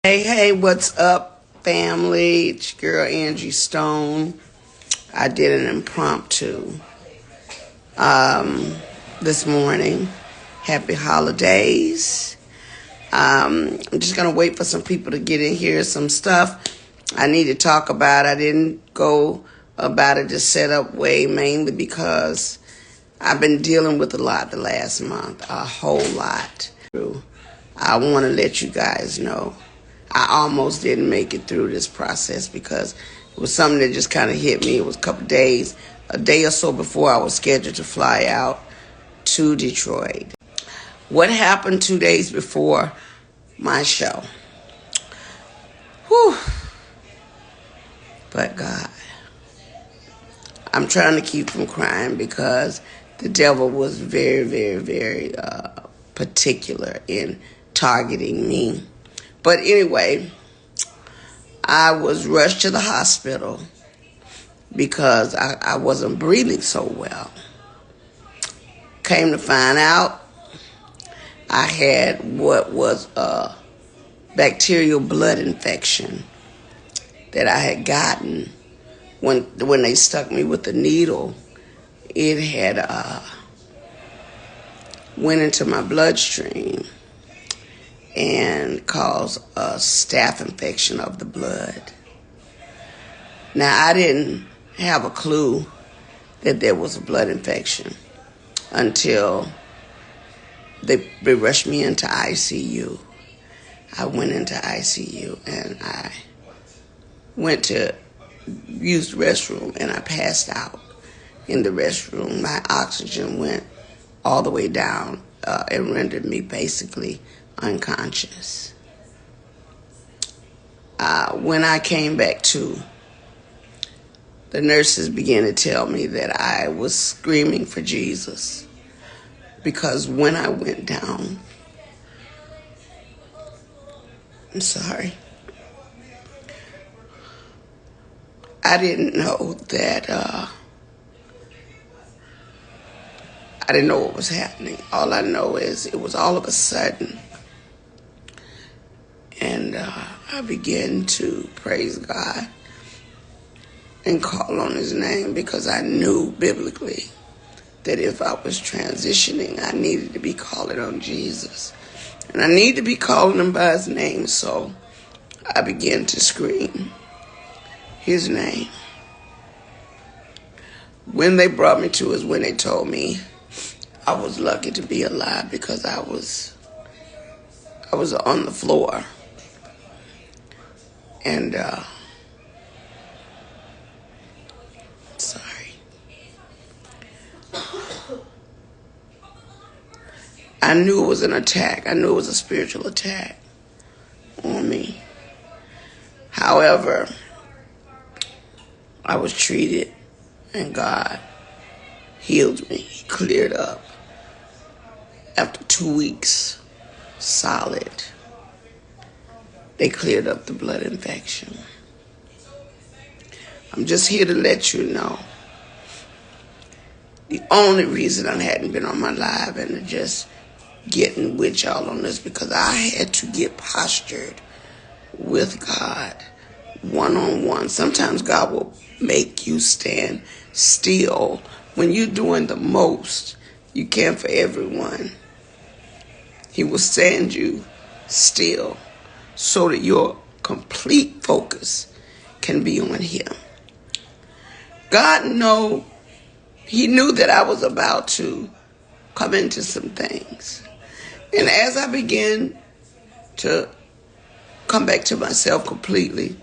Hey, what's up, family? It's your girl Angie Stone. I did an impromptu this morning. Happy holidays. I'm just going to wait for some people to get in here. Some stuff I need to talk about. I didn't go about it the setup way, mainly because I've been dealing with a lot the last month, a whole lot. I want to let you guys know I almost didn't make it through this process because it was something that just kind of hit me. It was a couple days, a day or so before I was scheduled to fly out to Detroit. What happened 2 days before my show? Whew. But God, I'm trying to keep from crying because the devil was very particular in targeting me. But anyway, I was rushed to the hospital because I wasn't breathing so well. Came to find out I had what was a bacterial blood infection that I had gotten when they stuck me with the needle. It had went into my bloodstream and caused a staph infection of the blood. Now, I didn't have a clue that there was a blood infection until they rushed me into ICU. I went into ICU and I went to use the restroom and I passed out in the restroom. My oxygen went all the way down and rendered me basically unconscious. When I came back to, the nurses began to tell me that I was screaming for Jesus because when I went down, I'm sorry, I didn't know that, I didn't know what was happening. All I know is it was all of a sudden. And I began to praise God and call on his name because I knew biblically that if I was transitioning, I needed to be calling on Jesus. And I need to be calling him by his name. So I began to scream his name. When they brought me to is when they told me I was lucky to be alive because I was on the floor. And, sorry. I knew it was an attack. I knew it was a spiritual attack on me. However, I was treated and God healed me. He cleared up. After 2 weeks, solid, they cleared up the blood infection. I'm just here to let you know the only reason I hadn't been on my live and just getting with y'all on this because I had to get postured with God one-on-one. Sometimes God will make you stand still when you're doing the most you can for everyone. He will stand you still so that your complete focus can be on him. God he knew that I was about to come into some things. And as I began to come back to myself completely,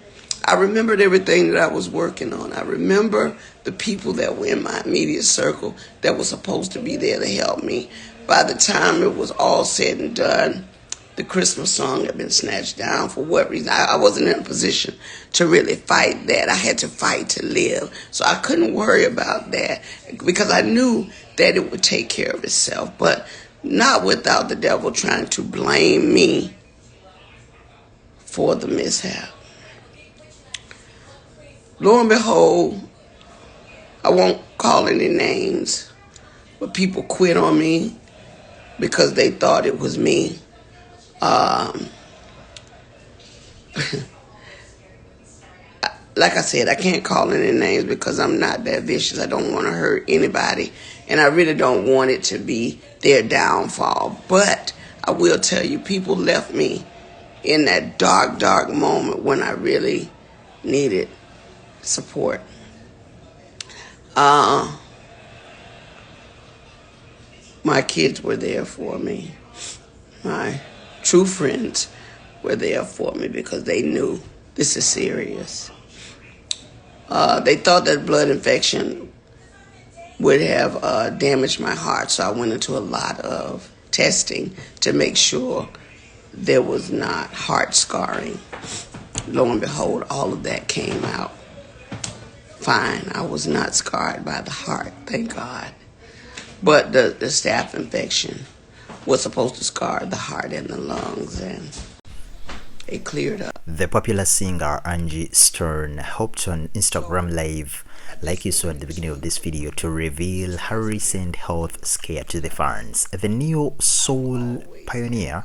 I remembered everything that I was working on. I remember the people that were in my immediate circle that were supposed to be there to help me. By the time it was all said and done, the Christmas song had been snatched down. For what reason? I wasn't in a position to really fight that. I had to fight to live. So I couldn't worry about that because I knew that it would take care of itself. But not without the devil trying to blame me for the mishap. Lo and behold, I won't call any names, but people quit on me because they thought it was me. like I said, I can't call any names because I'm not that vicious. I don't want to hurt anybody, and I really don't want it to be their downfall. But I will tell you, people left me in that dark, dark moment when I really needed support. My kids were there for me. My true friends were there for me because they knew this is serious. They thought that blood infection would have damaged my heart, so I went into a lot of testing to make sure there was not heart scarring. Lo and behold, all of that came out fine. I was not scarred by the heart, thank God. But the staph infection was supposed to scar the heart and the lungs, and it cleared up. The popular singer Angie Stone hopped on Instagram Live, like you saw at the beginning of this video, to reveal her recent health scare to the fans. The new soul pioneer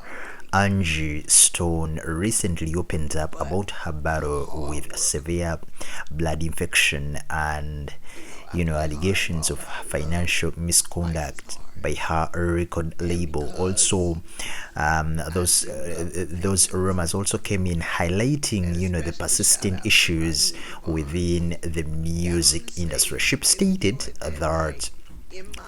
Angie Stone recently opened up about her battle with severe blood infection and allegations of financial misconduct by her record label. Also, those rumors also came in highlighting the persistent issues within the music industry. She stated that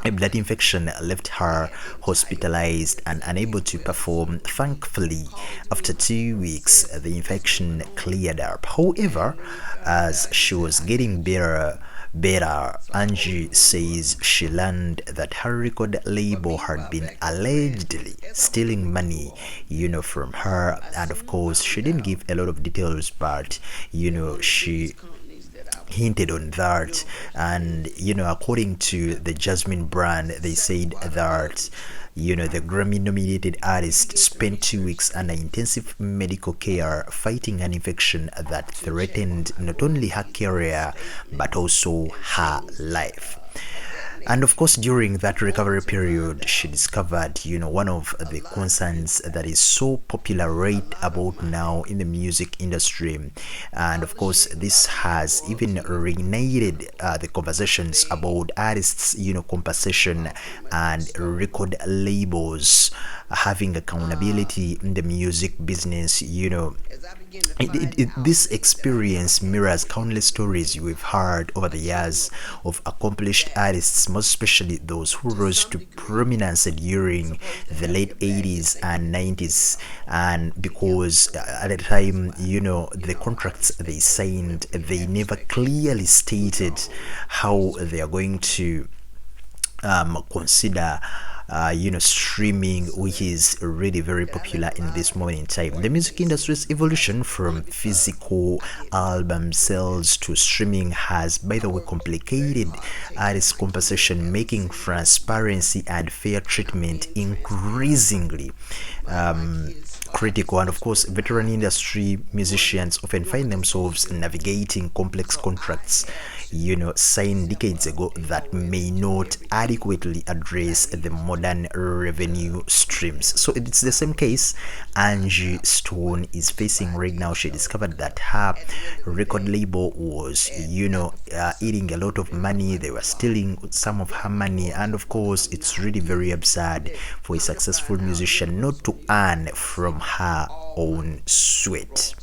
a blood infection left her hospitalized and unable to perform. Thankfully, after 2 weeks, the infection cleared up. However, as she was getting better, Angie says she learned that her record label had been allegedly stealing money, from her. And of course, she didn't give a lot of details, but she hinted on that. And according to the Jasmine Brand, they said that the Grammy-nominated artist spent 2 weeks under intensive medical care fighting an infection that threatened not only her career but also her life. And of course, during that recovery period, she discovered, one of the concerns that is so popular right about now in the music industry. And of course, this has even reignited the conversations about artists, compensation and record labels having accountability in the music business. This experience mirrors countless stories we've heard over the years of accomplished artists, most especially those who rose to prominence during the late 80s and 90s. And because at the time, the contracts they signed, they never clearly stated how they are going to consider streaming, which is really very popular in this moment in time. The music industry's evolution from physical album sales to streaming has, by the way, complicated artist compensation, making transparency and fair treatment increasingly critical. And of course, veteran industry musicians often find themselves navigating complex contracts signed decades ago that may not adequately address the modern revenue streams. So it's the same case Angie Stone is facing right now. She discovered that her record label was eating a lot of money. They were stealing some of her money, and of course it's really very absurd for a successful musician not to earn from her own sweat.